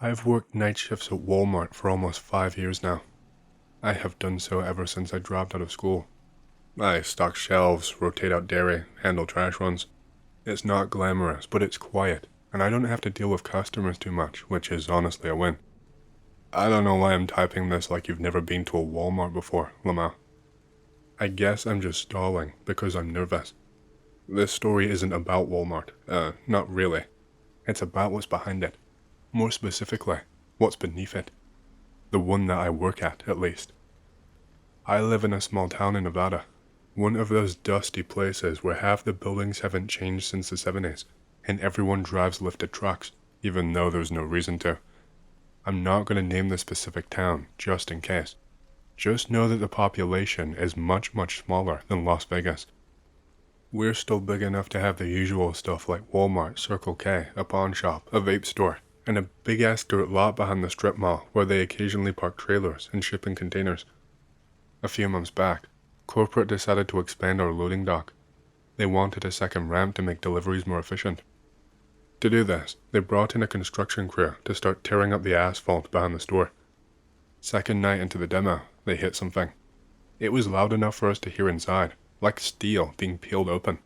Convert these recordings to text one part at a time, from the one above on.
I've worked night shifts at Walmart for almost 5 years now. I have done so ever since I dropped out of school. I stock shelves, rotate out dairy, handle trash runs. It's not glamorous, but it's quiet, and I don't have to deal with customers too much, which is honestly a win. I don't know why I'm typing this like you've never been to a Walmart before, Lamau. I guess I'm just stalling because I'm nervous. This story isn't about Walmart, not really. It's about what's behind it. More specifically, what's beneath it. The one that I work at least. I live in a small town in Nevada. One of those dusty places where half the buildings haven't changed since the 70s, and everyone drives lifted trucks, even though there's no reason to. I'm not going to name the specific town, just in case. Just know that the population is much, much smaller than Las Vegas. We're still big enough to have the usual stuff like Walmart, Circle K, a pawn shop, a vape store, and a big-ass dirt lot behind the strip mall where they occasionally park trailers and shipping containers. A few months back, corporate decided to expand our loading dock. They wanted a second ramp to make deliveries more efficient. To do this, they brought in a construction crew to start tearing up the asphalt behind the store. Second night into the demo, they hit something. It was loud enough for us to hear inside, like steel being peeled open.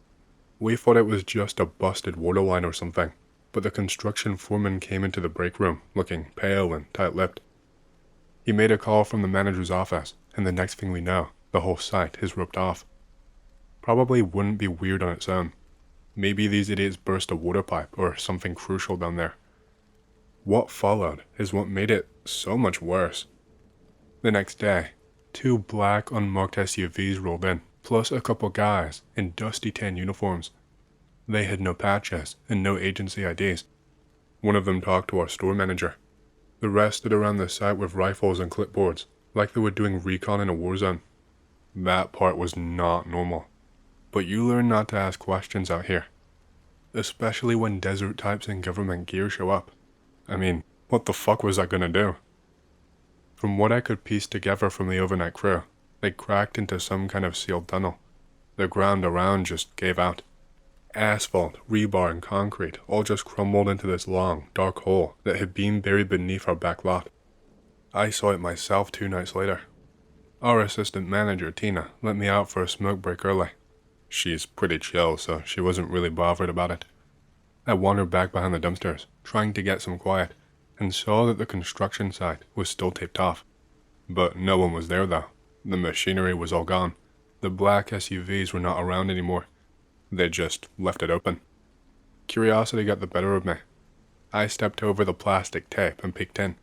We thought it was just a busted water line or something, but the construction foreman came into the break room looking pale and tight-lipped. He made a call from the manager's office, and the next thing we know, the whole site is roped off. Probably wouldn't be weird on its own. Maybe these idiots burst a water pipe or something crucial down there. What followed is what made it so much worse. The next day, 2 black unmarked SUVs rolled in, plus a couple guys in dusty tan uniforms. They had no patches and no agency IDs. One of them talked to our store manager. The rest stood around the site with rifles and clipboards, like they were doing recon in a war zone. That part was not normal. But you learn not to ask questions out here. Especially when desert types in government gear show up. I mean, what the fuck was I gonna do? From what I could piece together from the overnight crew, they cracked into some kind of sealed tunnel. The ground around just gave out. Asphalt, rebar, and concrete all just crumbled into this long, dark hole that had been buried beneath our back lot. I saw it myself 2 nights later. Our assistant manager, Tina, let me out for a smoke break early. She's pretty chill, so she wasn't really bothered about it. I wandered back behind the dumpsters, trying to get some quiet, and saw that the construction site was still taped off. But no one was there though. The machinery was all gone. The black SUVs were not around anymore. They just left it open. Curiosity got the better of me. I stepped over the plastic tape and peeked in.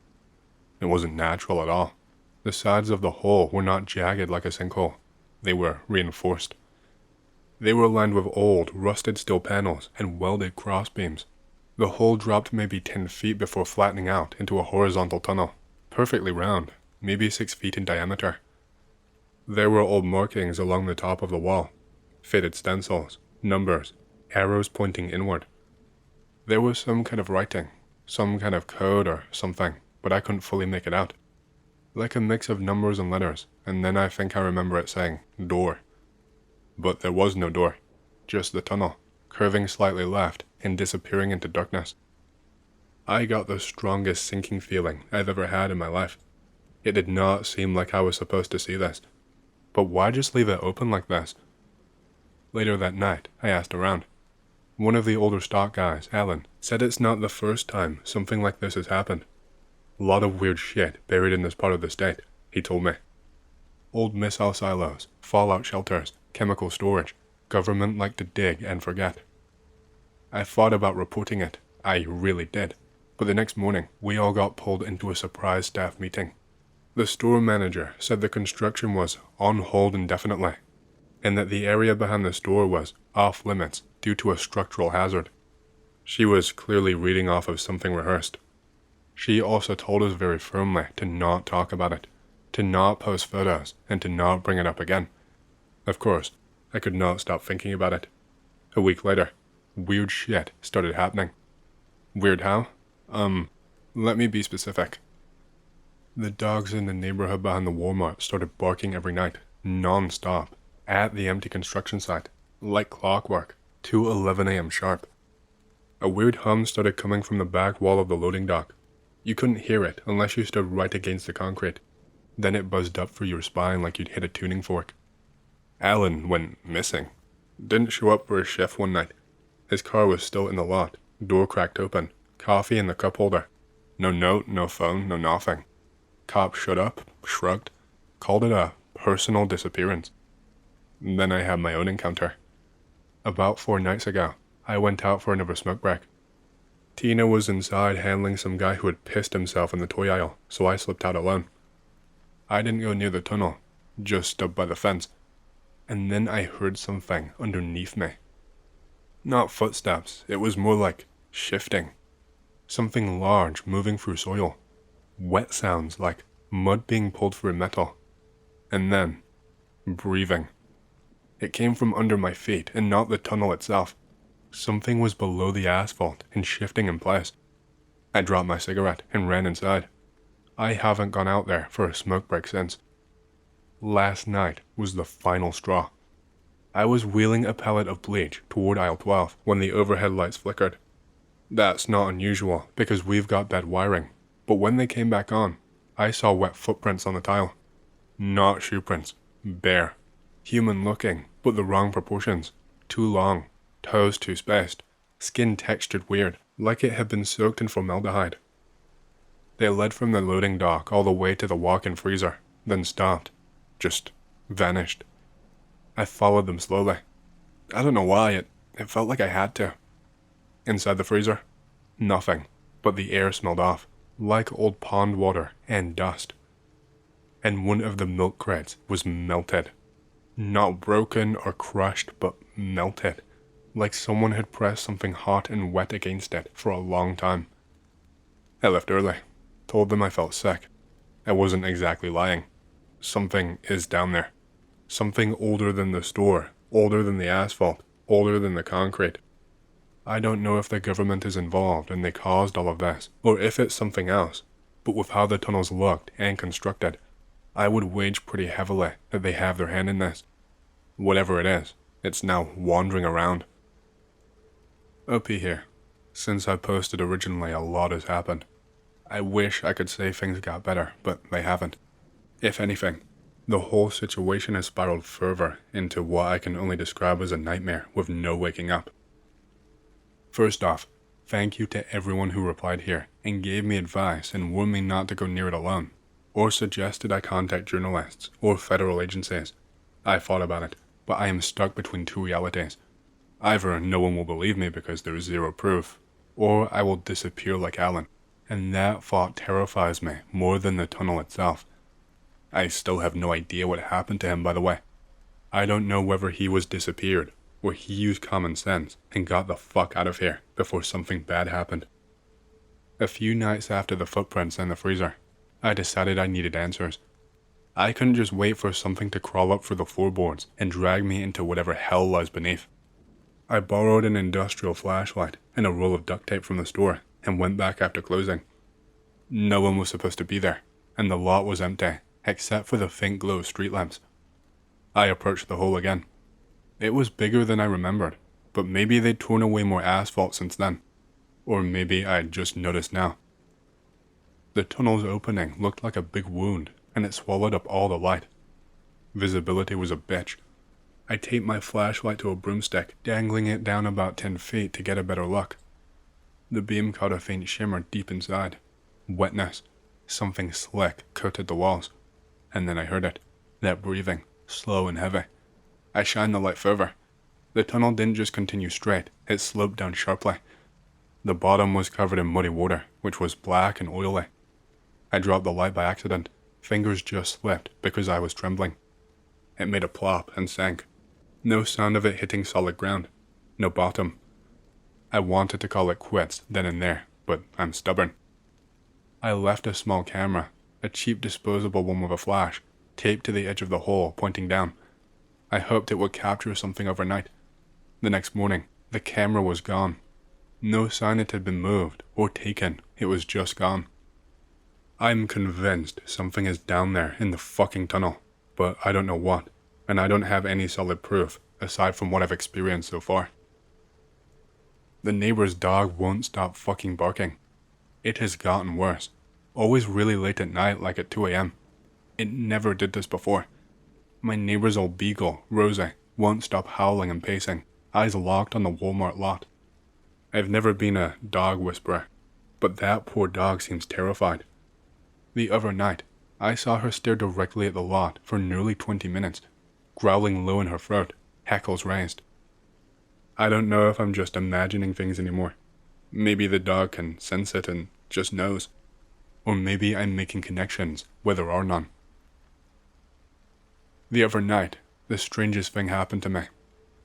It wasn't natural at all. The sides of the hole were not jagged like a sinkhole. They were reinforced. They were lined with old, rusted steel panels and welded crossbeams. The hole dropped maybe 10 feet before flattening out into a horizontal tunnel, perfectly round, maybe 6 feet in diameter. There were old markings along the top of the wall, faded stencils, numbers, arrows pointing inward. There was some kind of writing, some kind of code or something, but I couldn't fully make it out. Like a mix of numbers and letters, and then I think I remember it saying, door. But there was no door, just the tunnel, curving slightly left and disappearing into darkness. I got the strongest sinking feeling I've ever had in my life. It did not seem like I was supposed to see this. But why just leave it open like this? Later that night, I asked around. One of the older stock guys, Alan, said it's not the first time something like this has happened. A lot of weird shit buried in this part of the state, he told me. Old missile silos, fallout shelters, chemical storage. Government like to dig and forget. I thought about reporting it. I really did. But the next morning, we all got pulled into a surprise staff meeting. The store manager said the construction was on hold indefinitely, and that the area behind the store was off limits due to a structural hazard. She was clearly reading off of something rehearsed. She also told us very firmly to not talk about it, to not post photos, and to not bring it up again. Of course, I could not stop thinking about it. A week later, weird shit started happening. Weird how? Let me be specific. The dogs in the neighborhood behind the Walmart started barking every night, non-stop, at the empty construction site, like clockwork, to 11 a.m. sharp. A weird hum started coming from the back wall of the loading dock. You couldn't hear it unless you stood right against the concrete. Then it buzzed up through your spine like you'd hit a tuning fork. Alan went missing. Didn't show up for his shift one night. His car was still in the lot, door cracked open, coffee in the cup holder. No note, no phone, no nothing. Cop showed up, shrugged, called it a personal disappearance. Then I had my own encounter. About 4 nights ago, I went out for another smoke break. Tina was inside handling some guy who had pissed himself in the toy aisle, so I slipped out alone. I didn't go near the tunnel, just up by the fence. And then I heard something underneath me. Not footsteps, it was more like shifting. Something large moving through soil. Wet sounds like mud being pulled through metal. And then, breathing. It came from under my feet and not the tunnel itself. Something was below the asphalt and shifting in place. I dropped my cigarette and ran inside. I haven't gone out there for a smoke break since. Last night was the final straw. I was wheeling a pallet of bleach toward aisle 12 when the overhead lights flickered. That's not unusual because we've got bad wiring, but when they came back on, I saw wet footprints on the tile. Not shoe prints, bare. Human looking, but the wrong proportions. Too long, toes too spaced, skin textured weird, like it had been soaked in formaldehyde. They led from the loading dock all the way to the walk-in freezer, then stopped. Just vanished. I followed them slowly. I don't know why, it felt like I had to. Inside the freezer, nothing, but the air smelled off, like old pond water and dust. And one of the milk crates was melted. Not broken or crushed, but melted, like someone had pressed something hot and wet against it for a long time. I left early, told them I felt sick. I wasn't exactly lying. Something is down there. Something older than the store, older than the asphalt, older than the concrete. I don't know if the government is involved and they caused all of this, or if it's something else, but with how the tunnels looked and constructed, I would wage pretty heavily that they have their hand in this. Whatever it is, it's now wandering around. OP here. Since I posted originally, a lot has happened. I wish I could say things got better, but they haven't. If anything, the whole situation has spiraled further into what I can only describe as a nightmare with no waking up. First off, thank you to everyone who replied here and gave me advice and warned me not to go near it alone, or suggested I contact journalists or federal agencies. I thought about it, but I am stuck between two realities. Either no one will believe me because there is zero proof, or I will disappear like Alan, and that thought terrifies me more than the tunnel itself. I still have no idea what happened to him, by the way. I don't know whether he was disappeared, or he used common sense and got the fuck out of here before something bad happened. A few nights after the footprints in the freezer, I decided I needed answers. I couldn't just wait for something to crawl up through the floorboards and drag me into whatever hell lies beneath. I borrowed an industrial flashlight and a roll of duct tape from the store and went back after closing. No one was supposed to be there, and the lot was empty, except for the faint glow of street lamps. I approached the hole again. It was bigger than I remembered, but maybe they'd torn away more asphalt since then. Or maybe I had just noticed now. The tunnel's opening looked like a big wound, and it swallowed up all the light. Visibility was a bitch. I taped my flashlight to a broomstick, dangling it down about 10 feet to get a better look. The beam caught a faint shimmer deep inside. Wetness. Something slick coated the walls. And then I heard it. That breathing, slow and heavy. I shined the light further. The tunnel didn't just continue straight, it sloped down sharply. The bottom was covered in muddy water, which was black and oily. I dropped the light by accident. Fingers just slipped because I was trembling. It made a plop and sank. No sound of it hitting solid ground. No bottom. I wanted to call it quits then and there, but I'm stubborn. I left a small camera, a cheap disposable one with a flash, taped to the edge of the hole, pointing down. I hoped it would capture something overnight. The next morning, the camera was gone. No sign it had been moved or taken, it was just gone. I'm convinced something is down there in the fucking tunnel, but I don't know what, and I don't have any solid proof, aside from what I've experienced so far. The neighbor's dog won't stop fucking barking. It has gotten worse, Always really late at night, like at 2 a.m. It never did this before. My neighbor's old beagle, Rosie, won't stop howling and pacing, eyes locked on the Walmart lot. I've never been a dog whisperer, but that poor dog seems terrified. The other night, I saw her stare directly at the lot for nearly 20 minutes, growling low in her throat, hackles raised. I don't know if I'm just imagining things anymore. Maybe the dog can sense it and just knows. Or maybe I'm making connections where there are none. The other night, the strangest thing happened to me.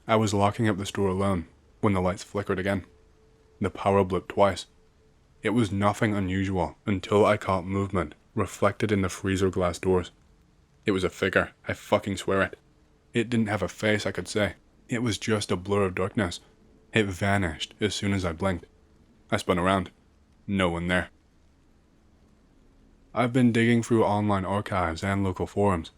I was locking up the store alone when the lights flickered again. The power blipped twice. It was nothing unusual until I caught movement reflected in the freezer glass doors. It was a figure, I fucking swear it. It didn't have a face I could say. It was just a blur of darkness. It vanished as soon as I blinked. I spun around. No one there. I've been digging through online archives and local forums.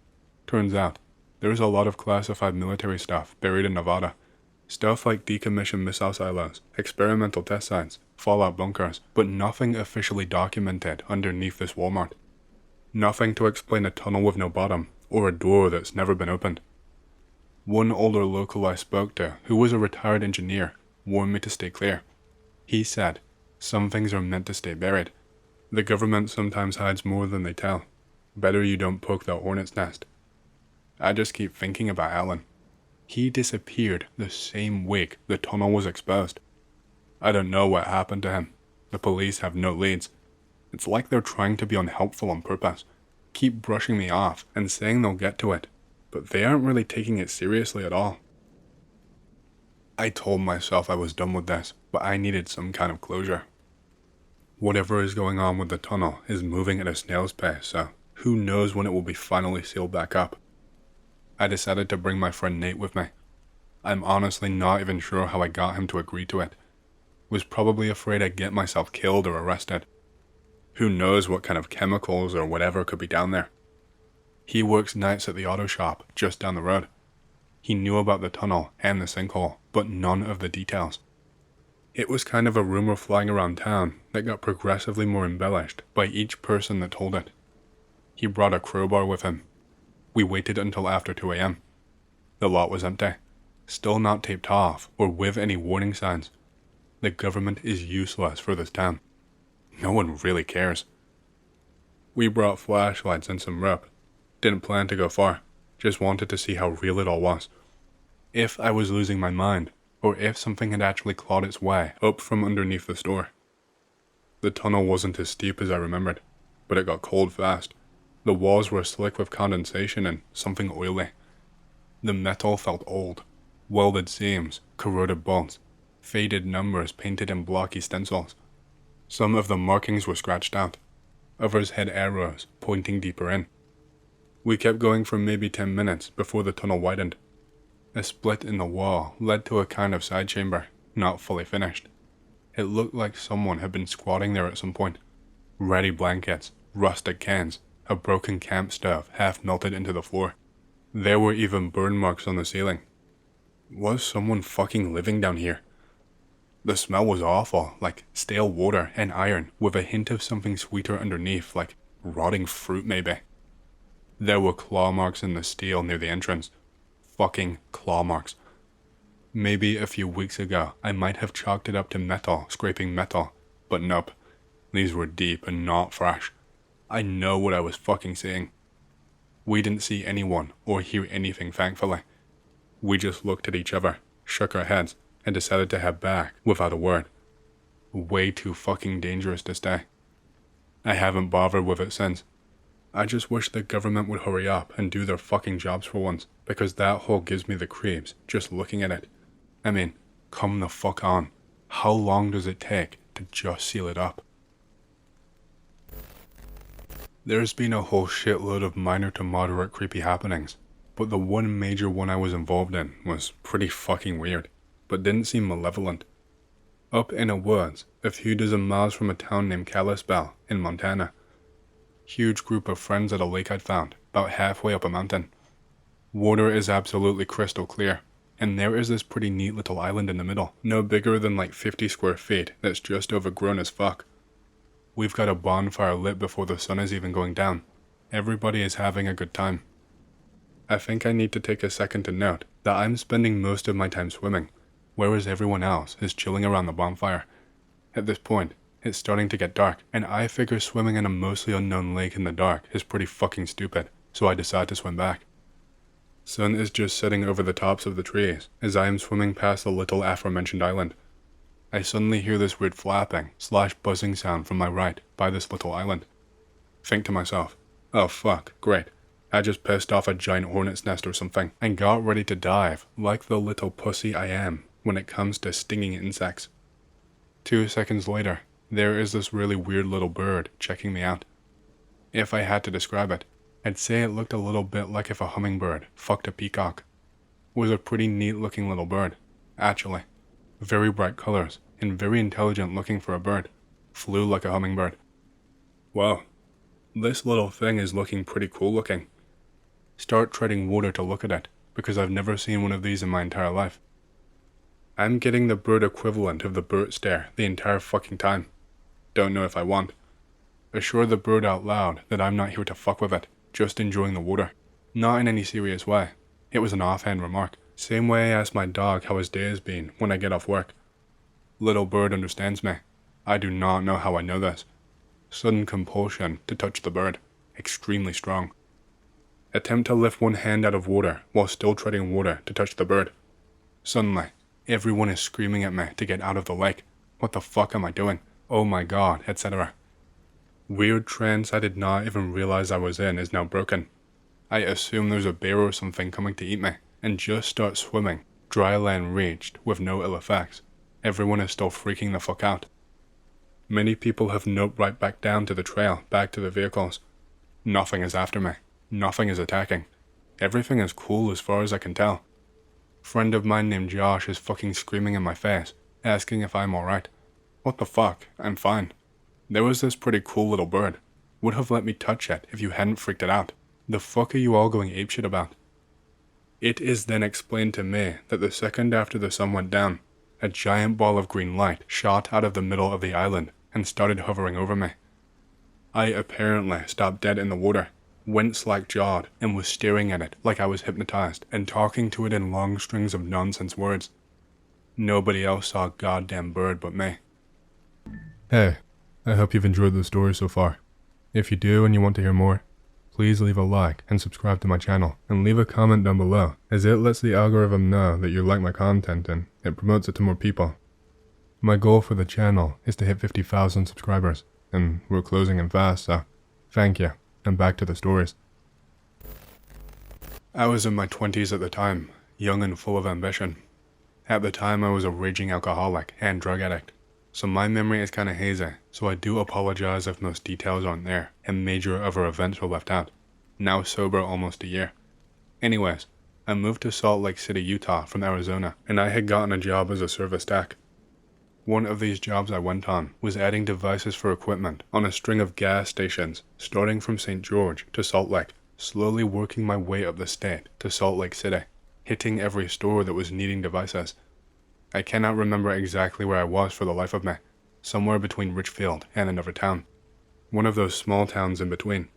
Turns out, there's a lot of classified military stuff buried in Nevada. Stuff like decommissioned missile silos, experimental test sites, fallout bunkers, but nothing officially documented underneath this Walmart. Nothing to explain a tunnel with no bottom, or a door that's never been opened. One older local I spoke to, who was a retired engineer, warned me to stay clear. He said, some things are meant to stay buried. The government sometimes hides more than they tell. Better you don't poke the hornet's nest. I just keep thinking about Alan. He disappeared the same week the tunnel was exposed. I don't know what happened to him. The police have no leads. It's like they're trying to be unhelpful on purpose. Keep brushing me off and saying they'll get to it, but they aren't really taking it seriously at all. I told myself I was done with this, but I needed some kind of closure. Whatever is going on with the tunnel is moving at a snail's pace, so who knows when it will be finally sealed back up. I decided to bring my friend Nate with me. I'm honestly not even sure how I got him to agree to it. Was probably afraid I'd get myself killed or arrested. Who knows what kind of chemicals or whatever could be down there. He works nights at the auto shop just down the road. He knew about the tunnel and the sinkhole, but none of the details. It was kind of a rumor flying around town that got progressively more embellished by each person that told it. He brought a crowbar with him. We waited until after 2 a.m. The lot was empty, still not taped off or with any warning signs. The government is useless for this town. No one really cares. We brought flashlights and some rope. Didn't plan to go far, just wanted to see how real it all was. If I was losing my mind, or if something had actually clawed its way up from underneath the store. The tunnel wasn't as steep as I remembered, but it got cold fast. The walls were slick with condensation and something oily. The metal felt old. Welded seams, corroded bolts, faded numbers painted in blocky stencils. Some of the markings were scratched out. Others had arrows pointing deeper in. We kept going for maybe 10 minutes before the tunnel widened. A split in the wall led to a kind of side chamber, not fully finished. It looked like someone had been squatting there at some point. Ratty blankets, rusted cans, a broken camp stove half melted into the floor. There were even burn marks on the ceiling. Was someone fucking living down here? The smell was awful, like stale water and iron with a hint of something sweeter underneath, like rotting fruit maybe. There were claw marks in the steel near the entrance. Fucking claw marks. Maybe a few weeks ago I might have chalked it up to metal scraping metal, but nope. These were deep and not fresh. I know what I was fucking seeing. We didn't see anyone or hear anything, thankfully. We just looked at each other, shook our heads, and decided to head back without a word. Way too fucking dangerous to stay. I haven't bothered with it since. I just wish the government would hurry up and do their fucking jobs for once, because that hole gives me the creeps just looking at it. I mean, come the fuck on. How long does it take to just seal it up? There's been a whole shitload of minor to moderate creepy happenings, but the one major one I was involved in was pretty fucking weird, but didn't seem malevolent. Up in the woods, a few dozen miles from a town named Kalispell in Montana. Huge group of friends at a lake I'd found, about halfway up a mountain. Water is absolutely crystal clear, and there is this pretty neat little island in the middle, no bigger than like 50 square feet that's just overgrown as fuck. We've got a bonfire lit before the sun is even going down. Everybody is having a good time. I think I need to take a second to note that I'm spending most of my time swimming, whereas everyone else is chilling around the bonfire. At this point, it's starting to get dark, and I figure swimming in a mostly unknown lake in the dark is pretty fucking stupid, so I decide to swim back. Sun is just setting over the tops of the trees as I am swimming past the little aforementioned island. I suddenly hear this weird flapping / buzzing sound from my right by this little island. Think to myself, oh fuck, great. I just pissed off a giant hornet's nest or something and got ready to dive like the little pussy I am when it comes to stinging insects. 2 seconds later, there is this really weird little bird checking me out. If I had to describe it, I'd say it looked a little bit like if a hummingbird fucked a peacock. It was a pretty neat looking little bird, actually. Very bright colors and very intelligent looking for a bird. Flew like a hummingbird. Wow, this little thing is looking pretty cool looking. Start treading water to look at it, because I've never seen one of these in my entire life. I'm getting the bird equivalent of the bird stare the entire fucking time. Don't know if I want. Assure the bird out loud that I'm not here to fuck with it, just enjoying the water. Not in any serious way. It was an offhand remark. Same way I ask my dog how his day has been when I get off work. Little bird understands me. I do not know how I know this. Sudden compulsion to touch the bird. Extremely strong. Attempt to lift one hand out of water while still treading water to touch the bird. Suddenly, everyone is screaming at me to get out of the lake. What the fuck am I doing? Oh my god, etc. Weird trance I did not even realize I was in is now broken. I assume there's a bear or something coming to eat me, and just start swimming, dry land reached with no ill effects. Everyone is still freaking the fuck out. Many people have noped right back down to the trail, back to the vehicles. Nothing is after me. Nothing is attacking. Everything is cool as far as I can tell. Friend of mine named Josh is fucking screaming in my face, asking if I'm alright. What the fuck? I'm fine. There was this pretty cool little bird. Would have let me touch it if you hadn't freaked it out. The fuck are you all going apeshit about? It is then explained to me that the second after the sun went down, a giant ball of green light shot out of the middle of the island and started hovering over me. I apparently stopped dead in the water, went slack-jawed, and was staring at it like I was hypnotized and talking to it in long strings of nonsense words. Nobody else saw a goddamn bird but me. Hey, I hope you've enjoyed the story so far. If you do and you want to hear more, please leave a like and subscribe to my channel, and leave a comment down below, as it lets the algorithm know that you like my content and it promotes it to more people. My goal for the channel is to hit 50,000 subscribers, and we're closing in fast, so thank you, and back to the stories. I was in my 20s at the time, young and full of ambition. At the time I was a raging alcoholic and drug addict, so my memory is kinda hazy, so I do apologize if most details aren't there, and major other events were left out. Now sober almost a year. Anyways, I moved to Salt Lake City, Utah from Arizona, and I had gotten a job as a service tech. One of these jobs I went on was adding devices for equipment on a string of gas stations, starting from St. George to Salt Lake, slowly working my way up the state to Salt Lake City, hitting every store that was needing devices. I cannot remember exactly where I was for the life of me, somewhere between Richfield and another town, one of those small towns in between.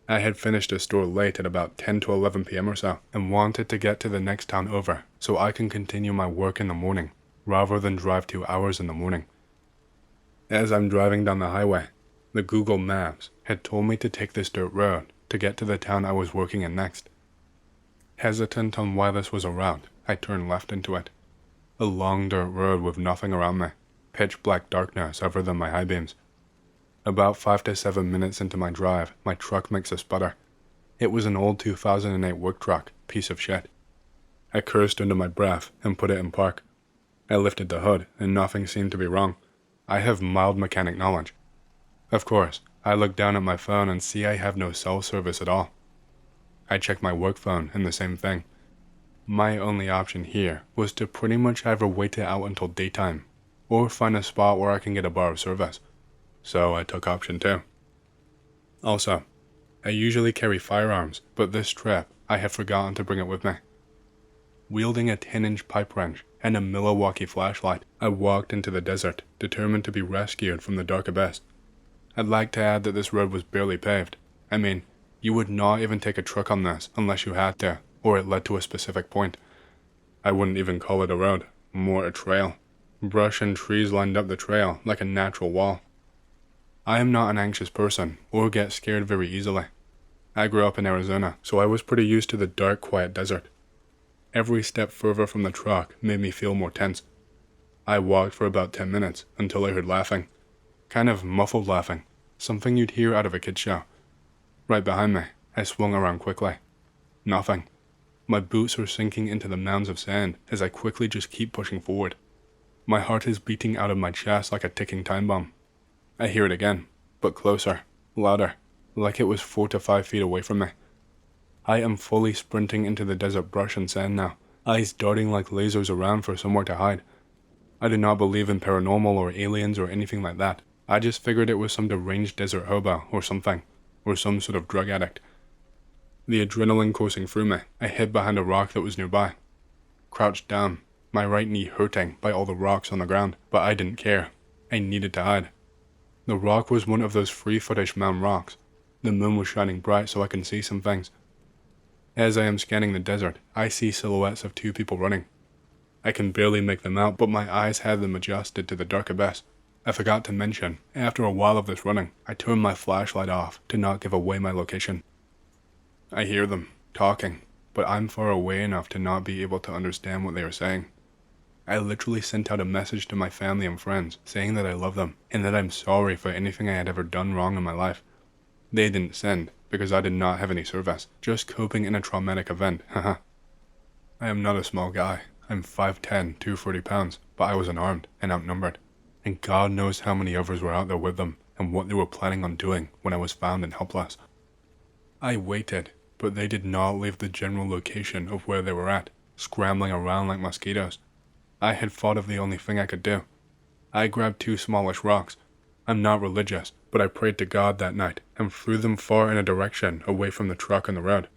I had finished a store late at about 10 to 11 p.m. or so, and wanted to get to the next town over so I can continue my work in the morning, rather than drive 2 hours in the morning. As I'm driving down the highway, the Google Maps had told me to take this dirt road to get to the town I was working in next. Hesitant on why this was a route, I turned left into it. A long dirt road with nothing around me, pitch black darkness other than my high beams. About 5 to 7 minutes into my drive, my truck makes a sputter. It was an old 2008 work truck, piece of shit. I cursed under my breath and put it in park. I lifted the hood and nothing seemed to be wrong. I have mild mechanic knowledge. Of course, I look down at my phone and see I have no cell service at all. I check my work phone and the same thing. My only option here was to pretty much either wait it out until daytime, or find a spot where I can get a bar of service. So I took option 2. Also, I usually carry firearms, but this trip I have forgotten to bring it with me. Wielding a 10-inch pipe wrench and a Milwaukee flashlight, I walked into the desert, determined to be rescued from the dark abyss. I'd like to add that this road was barely paved. I mean, you would not even take a truck on this unless you had to, or it led to a specific point. I wouldn't even call it a road, more a trail. Brush and trees lined up the trail like a natural wall. I am not an anxious person, or get scared very easily. I grew up in Arizona, so I was pretty used to the dark, quiet desert. Every step further from the truck made me feel more tense. I walked for about 10 minutes until I heard laughing. Kind of muffled laughing, something you'd hear out of a kid's show. Right behind me, I swung around quickly. Nothing. My boots are sinking into the mounds of sand as I quickly just keep pushing forward. My heart is beating out of my chest like a ticking time bomb. I hear it again, but closer, louder, like it was 4 to 5 feet away from me. I am fully sprinting into the desert brush and sand now, eyes darting like lasers around for somewhere to hide. I do not believe in paranormal or aliens or anything like that. I just figured it was some deranged desert hobo or something, or some sort of drug addict. The adrenaline coursing through me, I hid behind a rock that was nearby. Crouched down, my right knee hurting by all the rocks on the ground, but I didn't care. I needed to hide. The rock was one of those free-footage mound rocks. The moon was shining bright so I can see some things. As I am scanning the desert, I see silhouettes of 2 people running. I can barely make them out, but my eyes had them adjusted to the dark abyss. I forgot to mention, after a while of this running, I turned my flashlight off to not give away my location. I hear them, talking, but I'm far away enough to not be able to understand what they are saying. I literally sent out a message to my family and friends saying that I love them and that I'm sorry for anything I had ever done wrong in my life. They didn't send because I did not have any service, just coping in a traumatic event, haha. I am not a small guy. I'm 5'10", 240 pounds, but I was unarmed and outnumbered. And God knows how many others were out there with them and what they were planning on doing when I was found and helpless. I waited, but they did not leave the general location of where they were at, scrambling around like mosquitoes. I had thought of the only thing I could do. I grabbed 2 smallish rocks. I'm not religious, but I prayed to God that night and threw them far in a direction away from the truck and the road.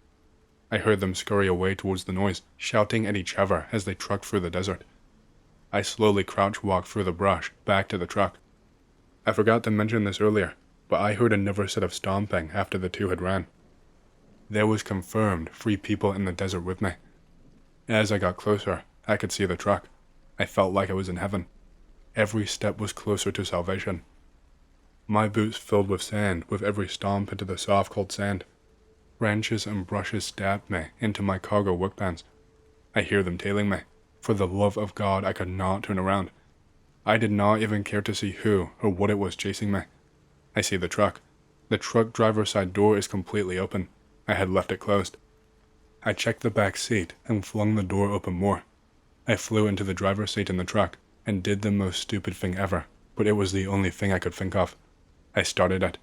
I heard them scurry away towards the noise, shouting at each other as they trucked through the desert. I slowly crouch-walked through the brush, back to the truck. I forgot to mention this earlier, but I heard another set of stomping after the 2 had ran. There was confirmed 3 people in the desert with me. As I got closer, I could see the truck. I felt like I was in heaven. Every step was closer to salvation. My boots filled with sand with every stomp into the soft cold sand. Branches and brushes stabbed me into my cargo workbands. I hear them tailing me. For the love of God, I could not turn around. I did not even care to see who or what it was chasing me. I see the truck. The truck driver's side door is completely open. I had left it closed. I checked the back seat and flung the door open more. I flew into the driver's seat in the truck and did the most stupid thing ever, but it was the only thing I could think of. I started it.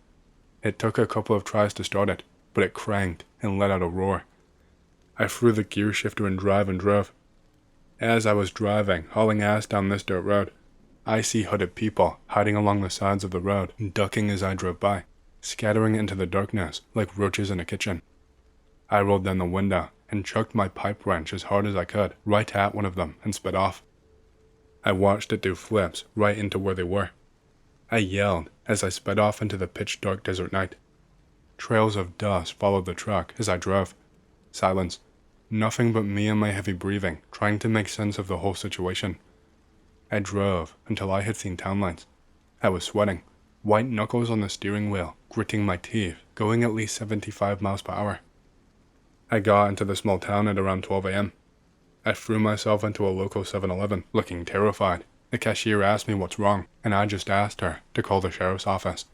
It took a couple of tries to start it, but it cranked and let out a roar. I threw the gear shifter in drive and drove. As I was driving, hauling ass down this dirt road, I see hooded people hiding along the sides of the road, ducking as I drove by, scattering into the darkness like roaches in a kitchen. I rolled down the window and chucked my pipe wrench as hard as I could right at one of them and sped off. I watched it do flips right into where they were. I yelled as I sped off into the pitch-dark desert night. Trails of dust followed the truck as I drove. Silence. Nothing but me and my heavy breathing, trying to make sense of the whole situation. I drove until I had seen town lights. I was sweating, white knuckles on the steering wheel, gritting my teeth, going at least 75 miles per hour. I got into the small town at around 12 a.m. I threw myself into a local 7-Eleven, looking terrified. The cashier asked me what's wrong, and I just asked her to call the sheriff's office.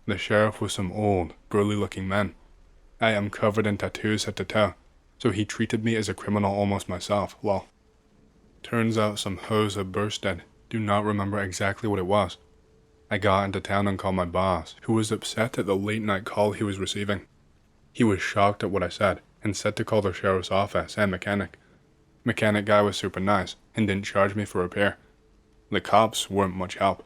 The sheriff was some old, burly-looking man. I am covered in tattoos head to toe, so he treated me as a criminal almost myself, lol. Turns out some hose had bursted. Do not remember exactly what it was. I got into town and called my boss, who was upset at the late-night call he was receiving. He was shocked at what I said, and said to call the sheriff's office and mechanic. Mechanic guy was super nice, and didn't charge me for repair. The cops weren't much help.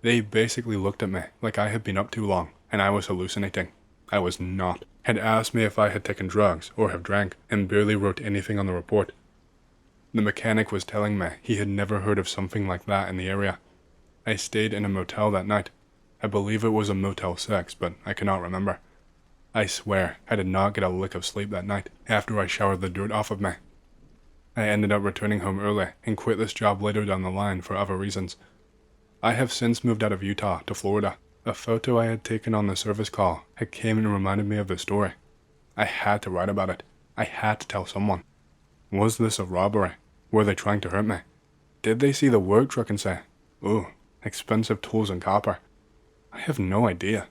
They basically looked at me like I had been up too long, and I was hallucinating. I was not. Had asked me if I had taken drugs or have drank, and barely wrote anything on the report. The mechanic was telling me he had never heard of something like that in the area. I stayed in a motel that night. I believe it was a Motel 6, but I cannot remember. I swear I did not get a lick of sleep that night after I showered the dirt off of me. I ended up returning home early and quit this job later down the line for other reasons. I have since moved out of Utah to Florida. A photo I had taken on the service call had came and reminded me of the story. I had to write about it. I had to tell someone. Was this a robbery? Were they trying to hurt me? Did they see the work truck and say, "Ooh, expensive tools and copper"? I have no idea.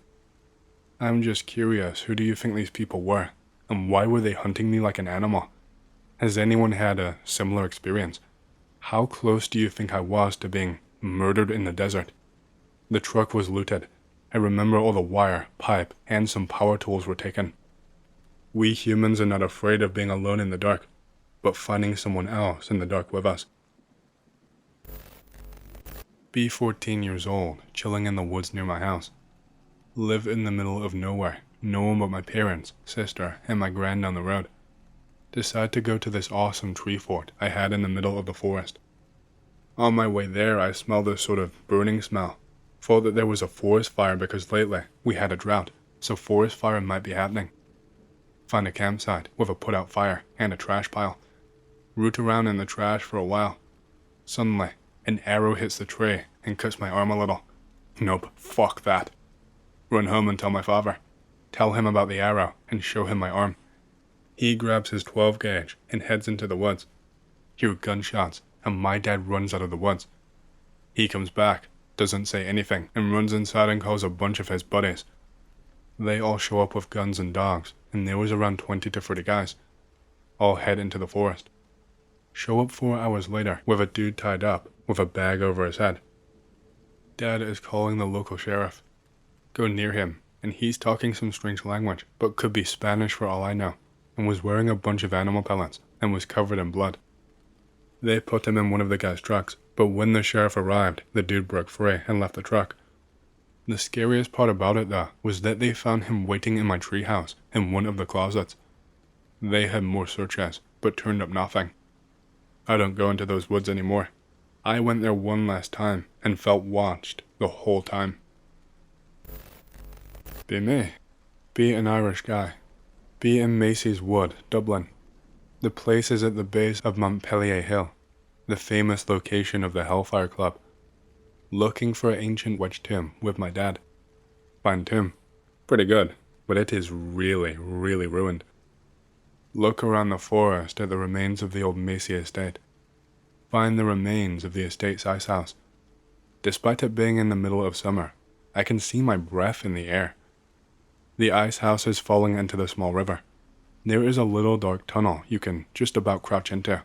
I'm just curious, who do you think these people were? And why were they hunting me like an animal? Has anyone had a similar experience? How close do you think I was to being murdered in the desert? The truck was looted. I remember all the wire, pipe, and some power tools were taken. We humans are not afraid of being alone in the dark, but finding someone else in the dark with us. Be 14 years old, chilling in the woods near my house. Live in the middle of nowhere, no one but my parents, sister, and my grand down the road. Decide to go to this awesome tree fort I had in the middle of the forest. On my way there, I smelled this sort of burning smell. Thought that there was a forest fire because lately we had a drought, so forest fire might be happening. Find a campsite with a put-out fire and a trash pile. Root around in the trash for a while. Suddenly, an arrow hits the tree and cuts my arm a little. Nope, fuck that. Run home and tell my father. Tell him about the arrow and show him my arm. He grabs his 12 gauge and heads into the woods. Hear gunshots and my dad runs out of the woods. He comes back, doesn't say anything, and runs inside and calls a bunch of his buddies. They all show up with guns and dogs, and there was around 20 to 30 guys. All head into the forest. Show up 4 hours later with a dude tied up with a bag over his head. Dad is calling the local sheriff. Go near him, and he's talking some strange language, but could be Spanish for all I know, and was wearing a bunch of animal pellets, and was covered in blood. They put him in one of the guy's trucks, but when the sheriff arrived, the dude broke free and left the truck. The scariest part about it, though, was that they found him waiting in my treehouse in one of the closets. They had more searches, but turned up nothing. I don't go into those woods anymore. I went there one last time and felt watched the whole time. Be me. Be an Irish guy. Be in Macy's Wood, Dublin. The place is at the base of Montpellier Hill, the famous location of the Hellfire Club. Looking for an ancient wedge tomb with my dad. Find tomb. Pretty good, but it is really, really ruined. Look around the forest at the remains of the old Macy estate. Find the remains of the estate's ice house. Despite it being in the middle of summer, I can see my breath in the air. The ice house is falling into the small river. There is a little dark tunnel you can just about crouch into.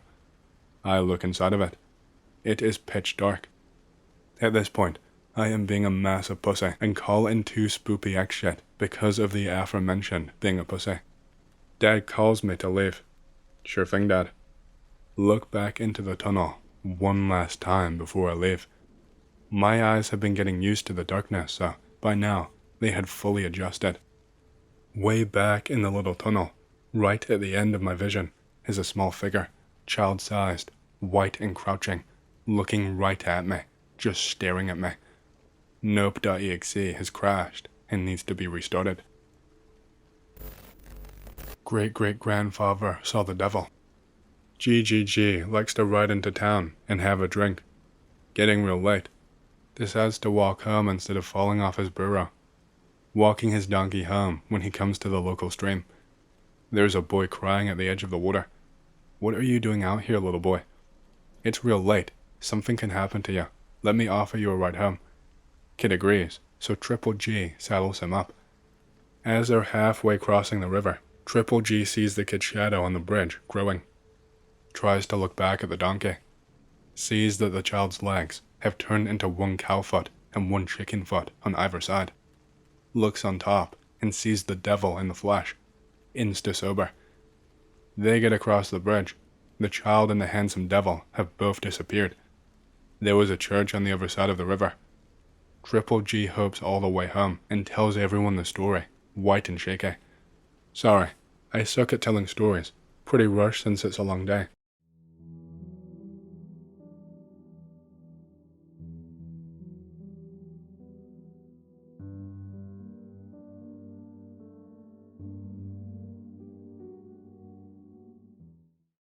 I look inside of it. It is pitch dark. At this point, I am being a massive pussy and call in 2 spoopy X shit because of the aforementioned being a pussy. Dad calls me to leave. Sure thing, Dad. Look back into the tunnel one last time before I leave. My eyes have been getting used to the darkness, so by now they had fully adjusted. Way back in the little tunnel, right at the end of my vision, is a small figure, child-sized, white and crouching, looking right at me, just staring at me. Nope.exe has crashed and needs to be restarted. Great-great-grandfather saw the devil. GGG likes to ride into town and have a drink. Getting real late. Decides to walk home instead of falling off his burro. Walking his donkey home when he comes to the local stream. There's a boy crying at the edge of the water. What are you doing out here, little boy? It's real late. Something can happen to you. Let me offer you a ride home. Kid agrees, so Triple G saddles him up. As they're halfway crossing the river, Triple G sees the kid's shadow on the bridge growing. Tries to look back at the donkey. Sees that the child's legs have turned into 1 cow foot and 1 chicken foot on either side. Looks on top and sees the devil in the flesh. Insta-sober. They get across the bridge. The child and the handsome devil have both disappeared. There was a church on the other side of the river. Triple G hopes all the way home and tells everyone the story, white and shaky. Sorry, I suck at telling stories. Pretty rushed since it's a long day.